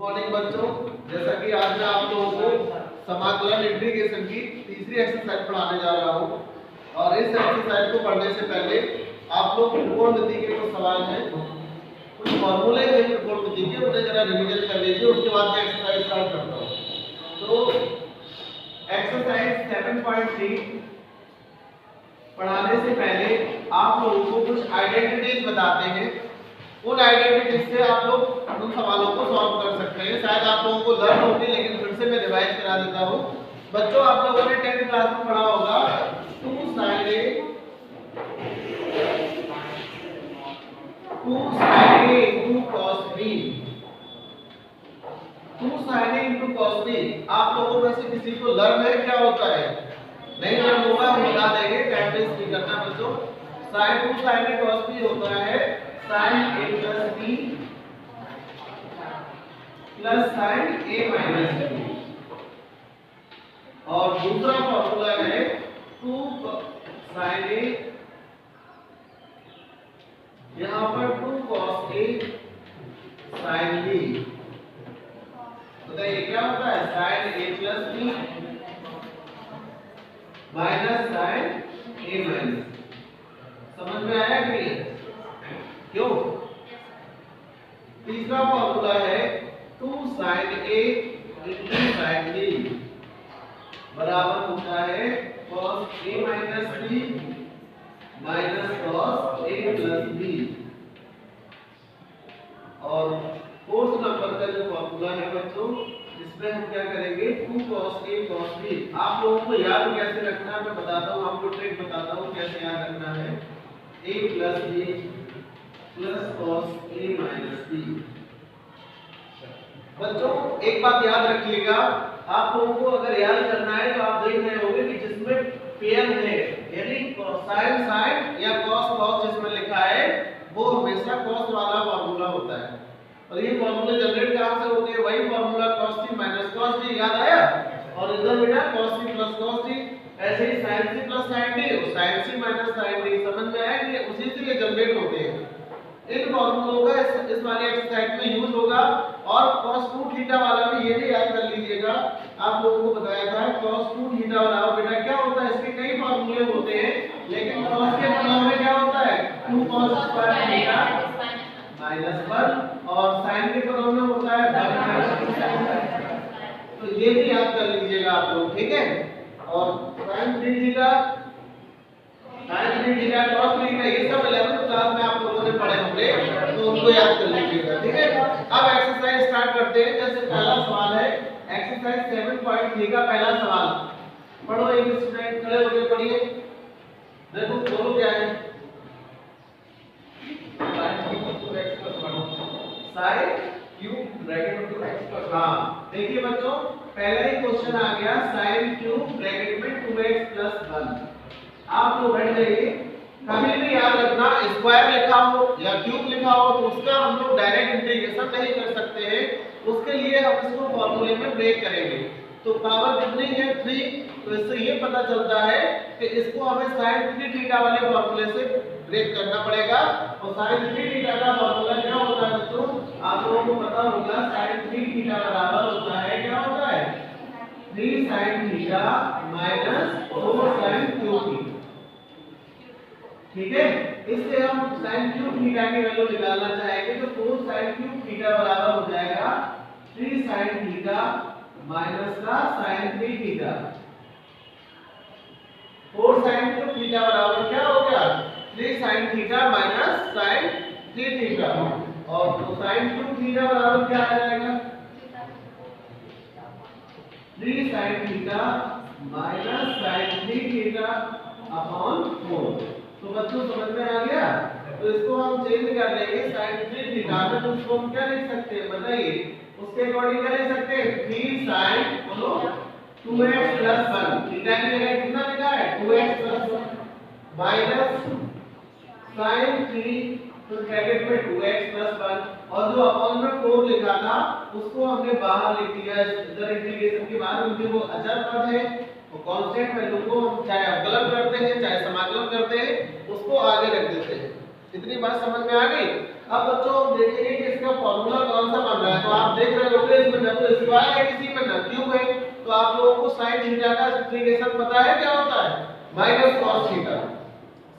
Morning बच्चों, जैसा कि आज मैं आप लोगों को समाकलन इंटीग्रेशन की तीसरी एक्सरसाइज पढ़ाने जा रहा हूं। और इस एक्सरसाइज को पढ़ने से पहले आप लोग त्रिकोणमिति के कुछ सवाल हैं, कुछ फॉर्मूले हैं त्रिकोणमिति के, उन्हें जरा रिवीजन कर लीजिए। उसके बाद मैं एक्सरसाइज स्टार्ट करता हूं। तो एक्सरसाइज 7.3 पढ़ाने से पहले आप लोगों को कुछ आइडेंटिटीज बताते हैं। उन आइडेंटिटीज से आप लोग उन सवालों को सॉल्व कर सकते हैं। शायद आप लोगों को लर्न होगी, लेकिन फिर से मैं रिवाइज करा देता हूं। बच्चों, आप लोगों ने 10th क्लास में पढ़ा होगा 2 sin A 2 sin A into cos B। 2 sin A into cos B आप लोगों में से किसी को लर्न है क्या होता है? नहीं लर्न होगा, हम बता देंगे, टाइम वेस्ट नहीं करना बच्चों। sin 2 sin A cos B होता है sin A plus B plus sin A minus B। और दूसरा फॉर्मूला है 2 sin A, यहां पर 2 cos A sin B। बताइए क्या होता है? sin A plus B minus sin A minus. समझ में आया कि नहीं? क्यों? तीसरा फॉर्मूला है 2 sin A into sin B बराबर होता है cos A minus B minus cos A plus B। और फोर्थ नंबर का जो फॉर्मूला है बच्चों, इसमें हम क्या करेंगे? 2 cos A cos B। आप लोगों को याद कैसे रखना है मैं बताता हूँ, आपको ट्रिक बताता हूँ कैसे याद रखना है। A plus B plus cos A minus B। बच्चों, एक बात याद रखिएगा, आप लोगों को अगर याद करना है तो आप देख रहे होंगे कि जिसमें पेयर है, यानी sin sin या cos cos जिसमें लिखा है, वो हमेशा cos वाला फॉर्मूला होता है। और ये फॉर्मूले जनरेट कहां से होते हैं? वही formula cos c minus cos d, याद आया? और इधर बेटा cos c plus cos d, ऐसे ही sin c plus sin d और sin c minus sin d। समझ में आया कि उसी से ये जनरेट होते हैं। इन फॉर्मूलों का इस वाली एक्सरसाइज में यूज होगा। और cos 2 थीटा वाला भी ये भी याद कर लीजिएगा, आप लोगों को बताया था cos 2 थीटा वाला बेटा क्या होता है? इसके कई फॉर्मूले होते हैं, लेकिन cos के फॉर्मूले में क्या होता है? 2 cos स्क्वायर थीटा माइनस 1, और sin के फॉर्मूले में होता है 1 माइनस sin। तो ये भी याद कर लीजिएगा आप लोग, ठीक है? और sin 3 theta sin 3 theta cos 3 theta, ये सब 11th क्लास में आप लोगों ने पढ़े होंगे, तो उनको याद कर लीजिएगा, ठीक है? अब एक्सरसाइज स्टार्ट करते हैं। जैसे पहला सवाल है एक्सरसाइज 7.3 का पहला सवाल। पढ़ो, एक स्टूडेंट खड़े होकर पढ़िए। देखो बोलो क्या है? sin क्यूब ब्रैकेट में 2x प्लस। हां, देखिए बच्चों, पहला ही क्वेश्चन आ गया sin क्यूब ब्रैकेट में 2x प्लस 1। आप लोग बैठ जाइए, कभी भी याद रखना स्क्वायर लिखा हो या क्यूब लिखा हो तो उसका हम लोग डायरेक्ट इंटीग्रेशन नहीं कर सकते हैं। उसके लिए हम इसको फॉर्मूले में ब्रेक करेंगे। तो पावर कितनी है? 3। तो इससे ये पता चलता है कि इसको हमें sin 3 थीटा वाले फॉर्मूले से ब्रेक करना पड़ेगा। और sin 3 थीटा का फॉर्मूला क्या होता है बच्चों? आप लोगों को पता होगा sin 3 थीटा बराबर होता है, क्या होता है? 3 sin theta minus 4 sin cube theta. ठीक है? इससे हम sin क्यूब थीटा की वैल्यू निकालना चाहेंगे तो 4 sin क्यूब थीटा बराबर हो जाएगा 3 sin थीटा माइनस का sin 3 theta. 4 sin cube theta बराबर क्या हो गया? 3 sin theta minus sin 3 theta. और तो sin क्यूब थीटा बराबर क्या आ जाएगा? 3 sin theta minus sin 3 theta upon 4। तो बच्चों समझ में आ गया? तो इसको हम चेंज कर लेंगे sin 3 थीटा में, तो उसको हम क्या लिख सकते हैं बताइए? उसके अकॉर्डिंग क्या लिख सकते हैं? 3 sin बोलो 2x प्लस 1। थीटा की जगह कितना लिखा है? 2x प्लस 1 माइनस sin 3 तो ब्रैकेट में 2x प्लस 1। और जो अपॉन में 4 लिखा था उसको हमने बाहर लिख दिया। इधर इंटीग्रेशन के बाद क्योंकि वो अचर पद है, वो कांस्टेंट वैल्यू को हम चाहे अवकलन करते हैं चाहे समाकलन करते हैं, उसको आगे रख देते हैं। इतनी बात समझ में आ गई? अब बच्चों देखेंगे कि इसका फॉर्मूला कौन सा बन रहा है। तो आप देख रहे होंगे स्क्वायर है किसी में ना क्यूब है, तो आप लोगों को sin थीटा का इंटीग्रेशन पता है क्या होता है, minus cos theta.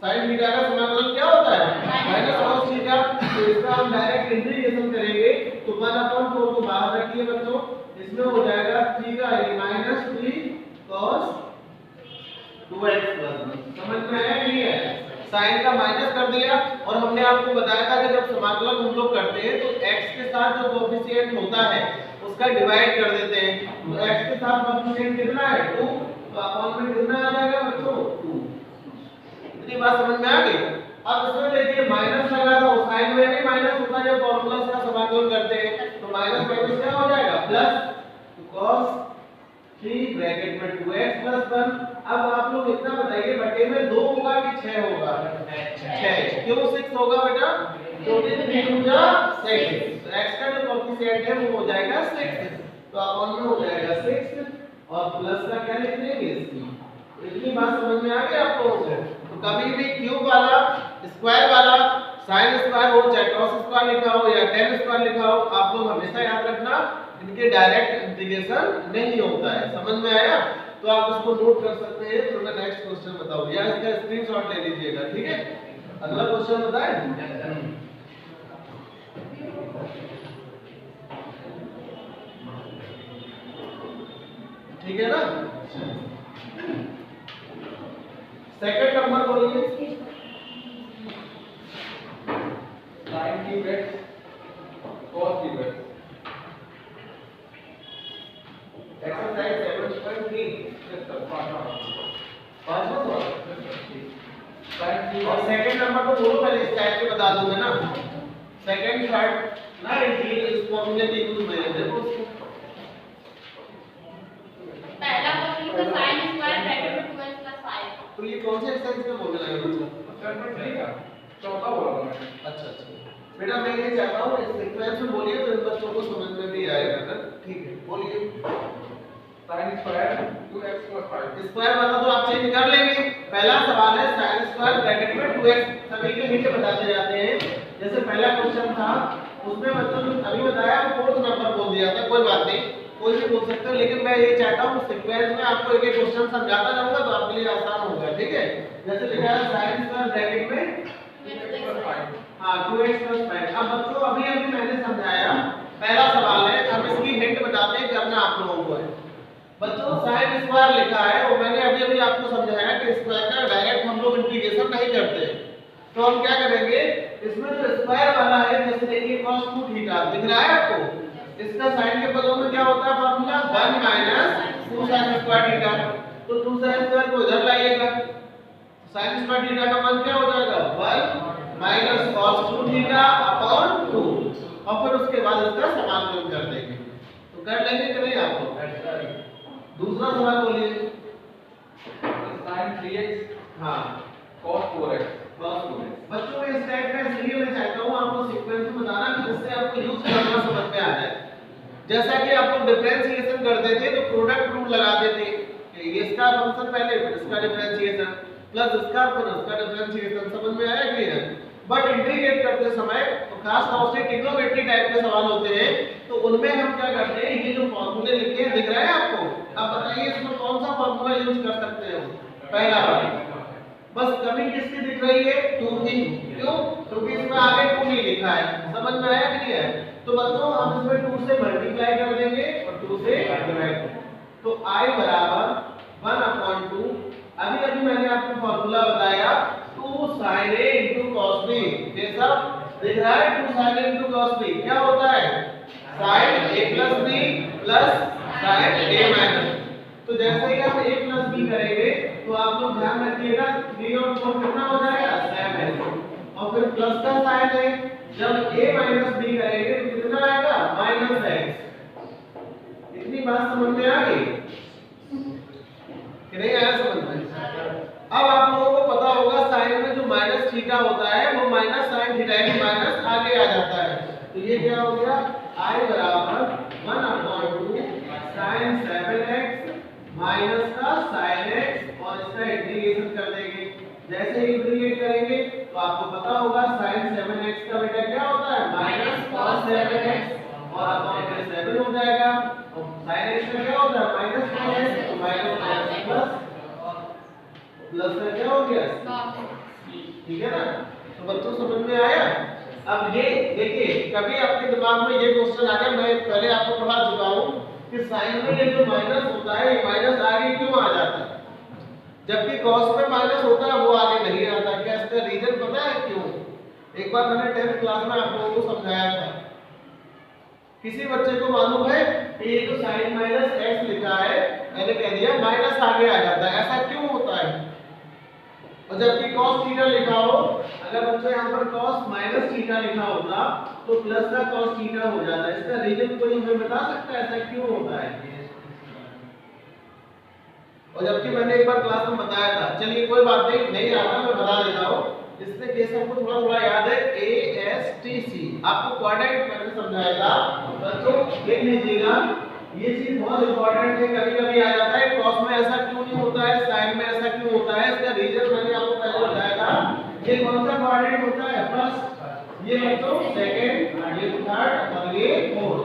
sin theta का समाकलन क्या होता है, माइनस cos थीटा। तो इसका हम डायरेक्ट इंटीग्रेशन करेंगे तो 1/4 को बाहर रखिए बच्चों, इसमें हो जाएगा 3 का माइनस 3 cos 2x प्लस 1। समझ में आया नहीं है, साइन का माइनस कर दिया। और हमने आपको बताया था कि जब समाकलन हम लोग करते हैं तो x के साथ जो कोएफिशिएंट होता है उसका डिवाइड कर देते हैं। तो x के साथ कोएफिशिएंट कितना है 2, तो अपॉन में कितना आ जाएगा बच्चों 2। इतनी बात समझ में आ गई। अब इसमें देखिए माइनस लगा था, साइन में भी माइनस होता है जब फॉर्मूला का समाकलन करते हैं, तो माइनस माइनस क्या हो जाएगा प्लस, तो cos 3 ब्रैकेट में 2x प्लस 1। अब आप लोग इतना बताइए बटे में 2 होगा कि 6 होगा, 6। क्यों 6 होगा बेटा, क्योंकि 3 जा 6, तो x का जो कोएफिशिएंट है वो हो जाएगा 6, तो अपॉन में हो जाएगा 6 और प्लस का क्या लिख देंगे इसकी। इतनी बात समझ में आ गई आप लोगों को। तो कभी भी क्यूब वाला स्क्वायर वाला sin स्क्वायर हो चाहे cos स्क्वायर लिखा हो या tan स्क्वायर लिखा हो, आप लोग हमेशा याद रखना इनके डायरेक्ट इंटीग्रेशन नहीं होता है। समझ में आया, तो आप इसको नोट कर सकते हैं। तो मैं नेक्स्ट क्वेश्चन बताऊं या इसका स्क्रीनशॉट ले लीजिएगा, ठीक है। अगला क्वेश्चन बताएं, ठीक है ना। सेकंड नंबर बोलिए, sin cube x cos cube x। Exercise 7.3 पांचवा सवाल। और सेकंड नंबर तो बोलो पहले इस टाइप के बता दूंगा ना, सेकंड थर्ड ना इस फॉर्मूले के यूज में देखो। पहला क्वेश्चन तो sin स्क्वायर ब्रैकेट में 2x + 5। तो ये कौन से एक्सरसाइज में बोलने लगे बच्चों, चौथा बोला मैंने। अच्छा अच्छा बेटा मैं ये चाहता हूँ इस सीक्वेंस में बोलिए तो इन बच्चों को समझ में भी आएगा ना, ठीक है बोलिए। sin square 2x + 5। स्क्वायर वाला तो आप चेंज कर लेंगे। पहला सवाल है sin स्क्वायर ब्रैकेट में 2x, सभी के नीचे बताते जाते हैं। जैसे पहला क्वेश्चन था उसमें बच्चों ने अभी बताया फोर्थ नंबर बोल दिया था, कोई बात नहीं कोई भी बोल सकते हो, लेकिन मैं ये चाहता हूँ सीक्वेंस में आपको एक एक क्वेश्चन समझाता जाऊंगा तो आपके लिए आसान होगा, ठीक है। जैसे लिखा है sin स्क्वायर ब्रैकेट में 2x + 5। हां 2x + 5। अब बच्चों अभी मैंने समझाया, पहला सवाल है, हम इसकी हिंट बताते हैं, करना आप लोगों को है। बच्चों sin स्क्वायर लिखा है और मैंने अभी आपको समझाया कि स्क्वायर का डायरेक्ट हम लोग इंटीग्रेशन नहीं करते, तो हम क्या करेंगे, इसमें जो स्क्वायर वाला है जैसे देखिए cos 2 थीटा दिख रहा है आपको, इसका sin के पदों में क्या होता है फार्मूला 1 - 2 sin स्क्वायर थीटा। तो 2 sin स्क्वायर को इधर लाइएगा, sin स्क्वायर थीटा का मान क्या हो जाएगा 1 - cos 2 थीटा अपॉन 2, और फिर उसके बाद इसका समाकलन कर देंगे। तो कर लेंगे कि नहीं आप लोग। दूसरा सवाल बोलिए, sin 3x हां cos 4x। बच्चों इस टाइप का इसलिए मैं चाहता हूं आपको सीक्वेंस में बताना कि जिससे आपको यूज करना समझ में आ जाए। जैसा कि आप लोग डिफरेंशिएशन करते थे तो प्रोडक्ट रूल लगाते थे कि इसका फंक्शन पहले फिर इसका डिफरेंशिएशन प्लस इसका फिर उसका डिफरेंशिएशन, समझ में आया क्लियर। बट इंटीग्रेट करते समय तो खास तौर से ट्रिग्नोमेट्री टाइप के सवाल होते हैं, तो उनमें हम क्या करते हैं, ये जो फार्मूले लिखे हैं दिख रहा है आपको, अब बताइए इसमें कौन सा फार्मूला यूज कर सकते हैं। पहला वाला, बस कमी किसकी दिख रही है 2 की, क्यों, क्योंकि इसमें आगे 2 नहीं लिखा है। समझ में आया कि नहीं है। तो बच्चों हम इसमें 2 से मल्टीप्लाई कर देंगे और 2 से डिवाइड, तो i बराबर 1/2। अभी मैंने आपको फार्मूला बताया 2 sin a * cos b, ये सब दिख रहा है 2 sin a * cos b क्या होता है sin a + b plus sin a-। तो जैसे ही हम a + b करेंगे तो आप लोग ध्यान रखिएगा 3 और 4 कितना हो जाएगा 7, और फिर प्लस का साइन है, जब a - b करेंगे तो कितना आएगा -x। इतनी बात समझ में आ गई कि नहीं आया समझ में। अब आप लोगों को पता होगा साइन में जो माइनस थीटा होता है वो माइनस sin थीटा के माइनस आगे आ जाता है, तो ये क्या हो गया i बराबर 1/2 sin 7x माइनस का sin x और इसका इंटीग्रेशन कर देंगे। जैसे ही इंटीग्रेट करेंगे तो आपको पता होगा sin 7x का बेटा क्या होता है -cos 7x, और अपॉन में 7 हो जाएगा। और sin x का क्या होता है माइनस cos x, तो माइनस प्लस प्लस का क्या हो गया, ठीक है ना। तो बच्चों समझ में आया। अब ये देखिए कभी आपके दिमाग में ये क्वेश्चन आ गया, मैं पहले आपको पढ़ा चुका हूं कि साइन में ये जो माइनस होता है ये माइनस आगे क्यों आ जाता है, जबकि cos में माइनस होता है वो आगे नहीं आता। क्या इसका रीजन पता है क्यों? एक बार मैंने 10th क्लास में आप लोगों को समझाया था। किसी बच्चे को मालूम है कि ये जो sin माइनस x लिखा है मैंने कह दिया माइनस आगे आ जाता है, ऐसा क्यों होता है? और जबकि cos थीटा लिखा हो, अगर बच्चों यहाँ पर cos माइनस थीटा लिखा होता तो प्लस का cos थीटा हो जाता है। इसका रीजन कोई हमें बता सकता है ऐसा क्यों होता है? और जबकि मैंने एक बार क्लास में बताया था, चलिए कोई बात नहीं आता मैं बता देता हूँ। इससे केस हमको थोड़ा थोड़ा याद है, ASTC आपको क्वाड्रेंट मैंने समझाया था बच्चों, देख लीजिएगा ये चीज बहुत इंपॉर्टेंट है। कभी कभी आ जाता है cos में ऐसा क्यों नहीं होता है, sin में ऐसा क्यों होता है, इसका रीजन मैंने आपको पहले बताया था। ये कौन सा क्वाड्रेंट होता है, फर्स्ट, ये बच्चों सेकंड, ये थर्ड और ये फोर्थ।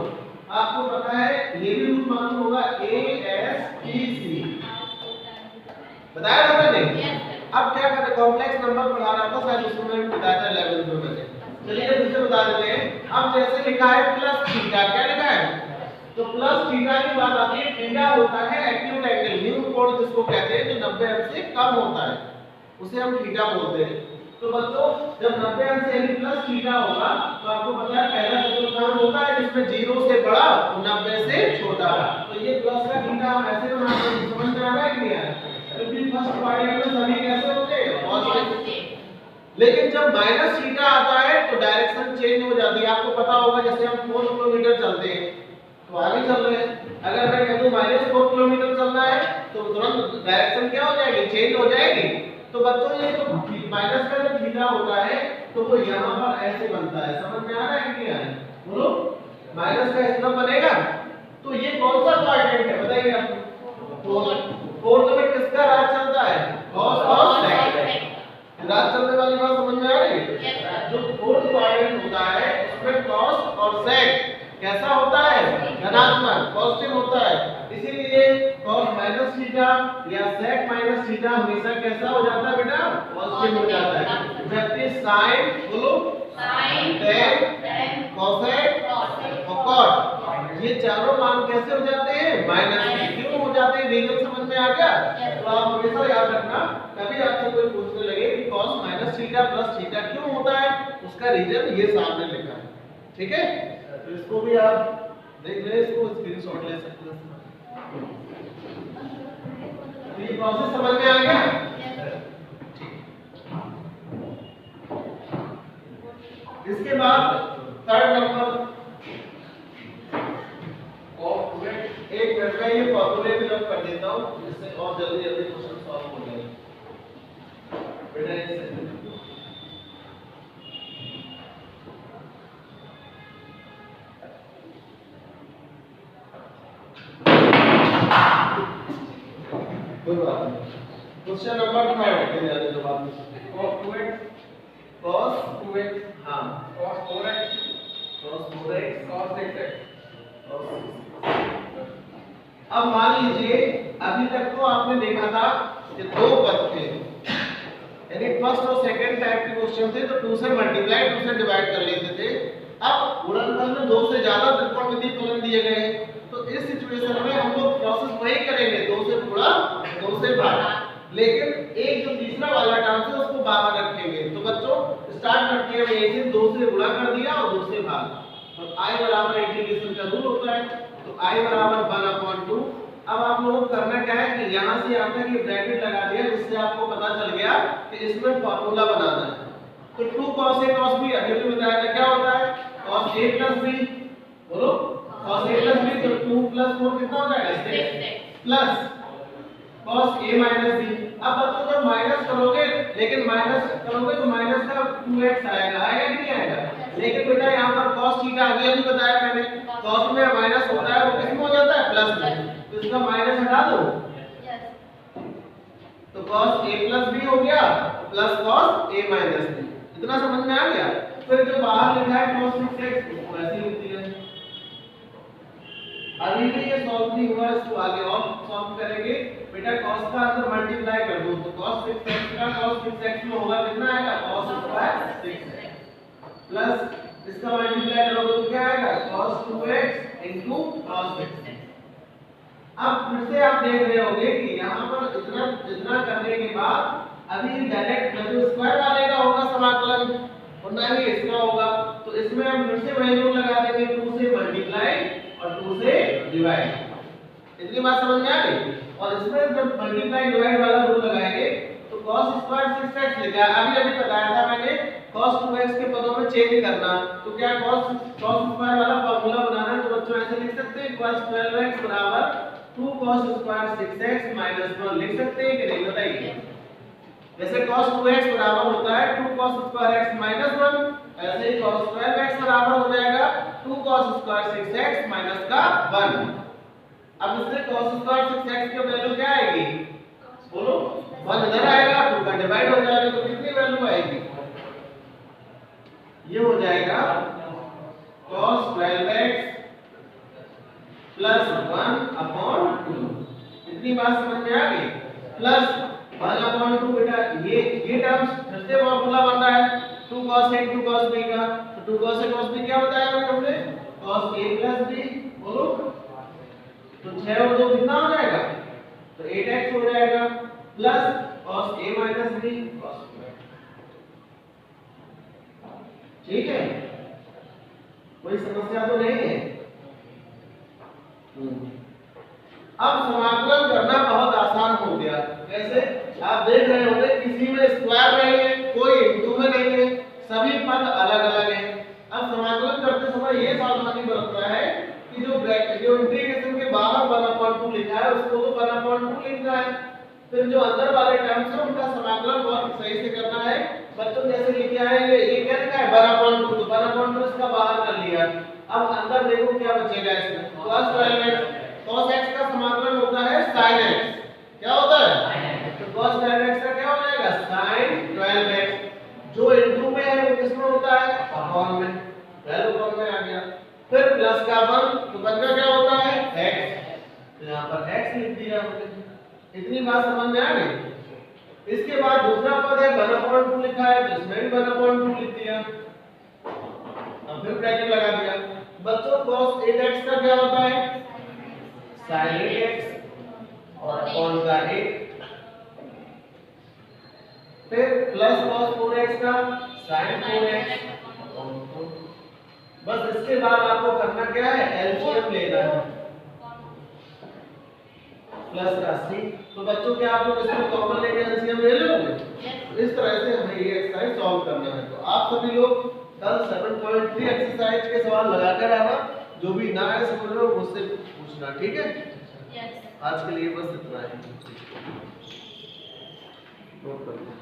आपको पता है ये भी रूल मालूम होगा ASTC, बताया था मैंने। अब क्या करें, कॉम्प्लेक्स नंबर पढ़ा रहा था शायद उसमें मैंने बताया था 11th में मैंने। चलिए फिर से बता देते हैं। अब जैसे लिखा है प्लस थीटा, क्या लिखा है, तो प्लस थीटा की बात आती है। थीटा होता है एक्यूट एंगल, न्यू कोण जिसको कहते हैं, जो 90 अंश से कम होता है उसे हम थीटा बोलते हैं। तो बच्चों जब 90 अंश से यानी प्लस थीटा होगा तो आपको पता है पहला चतुर्थांश होता है जिसमें 0 से बड़ा और 90 से छोटा। तो ये प्लस का थीटा हम ऐसे बनाते हैं, समझ में आ रहा है कि नहीं आ रहा? क्योंकि फर्स्ट क्वाड्रेंट में सभी कैसे होते हैं, पॉजिटिव। लेकिन जब माइनस थीटा आता है तो डायरेक्शन चेंज हो जाती है। आपको पता होगा जैसे हम 4 किलोमीटर चलते हैं तो आगे चल रहे हैं, अगर मैं कह दूं -4 किलोमीटर चलना है तो तुरंत डायरेक्शन क्या हो जाएगी, चेंज हो जाएगी। तो बच्चों ये जो माइनस का जो थीटा होता है तो वो यहाँ पर ऐसे बनता है, समझ में आ रहा है कि नहीं आ रहा है, बोलो। माइनस का इस तरह बनेगा। तो ये कौन सा क्वाड्रेंट है बताइए आप? फोर्थ में किसका राज चलता है, cos और sec। राज चलने वाली बात समझ में आ रही है? जो फोर्थ क्वाड्रेंट होता है उसमें cos और sec कैसा होता है, धनात्मक पॉजिटिव होता है। इसीलिए cos माइनस थीटा या sec माइनस थीटा हमेशा कैसा हो जाता है बेटा, पॉजिटिव हो जाता है। जबकि sin, बोलो, sin, tan, cosec और cot ये चारों मान कैसे हो जाते हैं, माइनस के। क्यों हो जाते हैं, रीजन समझ में आ गया? तो आप हमेशा याद रखना, कभी आपसे कोई पूछने लगे कि cos minus theta plus theta क्यों होता है, उसका रीजन ये सामने लिखा है, ठीक है। तो इसको भी आप देख लें, इसको स्क्रीनशॉट ले सकते हैं। तो ये प्रोसेस समझ में आ गया? इसके बाद थर्ड नंबर, एक मिनट में ये फॉर्मूले भी रख कर देता हूं जिससे और जल्दी जल्दी क्वेश्चन सॉल्व हो जाए बेटा। कोई बात नहीं, क्वेश्चन नंबर 3 के लिए जो बात cos 2x, cos 2x, हां cos 4x, cos 4x cos 6x। अब मान लीजिए अभी तक तो आपने देखा था कि दो पद थे, यानी फर्स्ट और सेकंड टाइप के क्वेश्चन थे तो 2 से मल्टीप्लाई 2 से डिवाइड कर लेते थे। अब गुणनफल में 2 से ज्यादा त्रिकोणमितीय फलन दिए गए हैं तो इस सिचुएशन में हम लोग प्रोसेस वही करेंगे, 2 से गुणा 2 से भाग, लेकिन एक जो तीसरा वाला टर्म है उसको बाहर रखेंगे। तो बच्चों स्टार्ट करते हैं, यहीं से 2 से गुणा कर दिया और 2 से भाग, और i बराबर इंटीग्रेशन का रूल होता है तो i बराबर 1/2। अब आप लोगों को करना क्या है कि यहां से यहां तक ये ब्रैकेट लगा दिया, जिससे आपको पता चल गया कि इसमें फार्मूला बनाना है। तो 2 cos a cos b अभी भी बताया था क्या होता है, cos a plus b, बोलो cos a plus b, तो 2 plus 4 कितना हो जाएगा, 6 plus cos a minus b। अब बच्चों जब माइनस करोगे, लेकिन माइनस करोगे तो माइनस का 2x आएगा, आएगा कि नहीं आएगा? लेकिन बेटा यहाँ पर cos थीटा अभी अभी बताया मैंने, cos में माइनस होता है वो किसमें हो जाता है, प्लस में, तो इसका माइनस हटा दो तो cos a plus b हो गया plus cos a minus b। इतना समझ में आ गया? फिर जो बाहर लिखा है cos 6x उसको ऐसे ही लिख दिया, अभी भी ये सॉल्व नहीं हुआ, इसको आगे और सॉल्व करेंगे। बेटा cos का अंदर मल्टीप्लाई कर दो तो cos 6x का cos 6x में होगा कितना आएगा cos स्क्वायर 6x प्लस इसका मल्टीप्लाई करोगे तो क्या आएगा cos 2x into cos 6x। अब फिर से आप देख रहे होंगे कि यहाँ पर इतना करने के बाद अभी डायरेक्ट जो स्क्वायर वाले का होगा समाकलन और ना ही इसका होगा, तो इसमें हम फिर से वैल्यू लगा देंगे 2 से मल्टीप्लाई और 2 से डिवाइड। इतनी बात समझ में आ गई। और इसमें जब मल्टीप्लाई डिवाइड वाला रूल लगाएंगे तो cos स्क्वायर 6x लिखा है, अभी बताया था मैंने cos 2x के पदों में चेंज करना। तो क्या cos स्क्वायर वाला फार्मूला बनाना है तो बच्चों ऐसे लिख सकते हैं cos 12x बराबर 2 cos स्क्वायर 6x माइनस 1 लिख सकते हैं कि नहीं बताइए। जैसे cos 2x बराबर होता है 2 cos स्क्वायर x माइनस 1, ऐसे ही cos 12x बराबर हो जाएगा 2 cos स्क्वायर 6x माइनस का 1। अब इससे cos स्क्वायर 6x की वैल्यू क्या आएगी बोलो 1 इधर आएगा 2 का डिवाइड हो जाएगा तो कितनी वैल्यू आएगी, ये हो जाएगा cos 12x प्लस 1/2। इतनी बात समझ में आ गई। प्लस 1/2 बेटा ये टर्म्स फिर से फॉर्मूला बन रहा है 2 cos a 2 cos b का, तो 2 cos a cos b क्या बताया हमने cos a plus b बोलो, तो 6 और 2 कितना हो जाएगा तो 8x हो जाएगा plus cos a minus b cos b। ठीक है, कोई समस्या तो नहीं है। अब समाकलन करना बहुत आसान हो गया। कैसे आप देख रहे होंगे किसी में स्क्वायर नहीं है, कोई इंटू में नहीं है, सभी पद अलग अलग हैं। अब समाकलन करते समय ये सावधानी बरतना है कि जो इंटीग्रेशन के बाहर 1/2 लिखा है उसको तो 1/2 लिखना है, फिर जो अंदर वाले टर्म्स है उनका समाकलन बहुत सही से करना है। बच्चों जैसे लिखे आए ये क्या लिखा है 1/2, तो 1/2 इसका बाहर कर लिया। अब अंदर देखो क्या बचेगा इसमें cos 12x, cos x का समाकलन होता है sin x, क्या होता है तो cos 12x का क्या हो जाएगा sin 12x, जो इनटू में है वो किसमें होता है अपॉन में, वैल्यू अपॉन में आ गया। फिर प्लस का 1 तो बनकर क्या होता है x, तो यहां पर x लिख दिया हमने। इतनी बात समझ में आ गई। इसके बाद दूसरा पद है 1/2 लिखा है तो इसमें भी 1/2 लिख दिया, अब फिर ब्रैकेट लगा दिया। बच्चों cos 8x का क्या होता है sin 8x और अपॉन का 8, फिर प्लस cos 4x का sin 4x। बस इसके बाद आपको करना क्या है एलसीएम लेना है प्लस का c। तो बच्चों क्या आप लोग इसको कॉमन लेके एलसीएम ले लोगे, इस तरह से हमें ये एक्सरसाइज सॉल्व करना है। तो आप सभी लोग कल 7.3 एक्सरसाइज के सवाल लगाकर आना, जो भी ना आए समझ लो मुझसे पूछना, ठीक है। आज के लिए बस इतना है। नोट कर लो।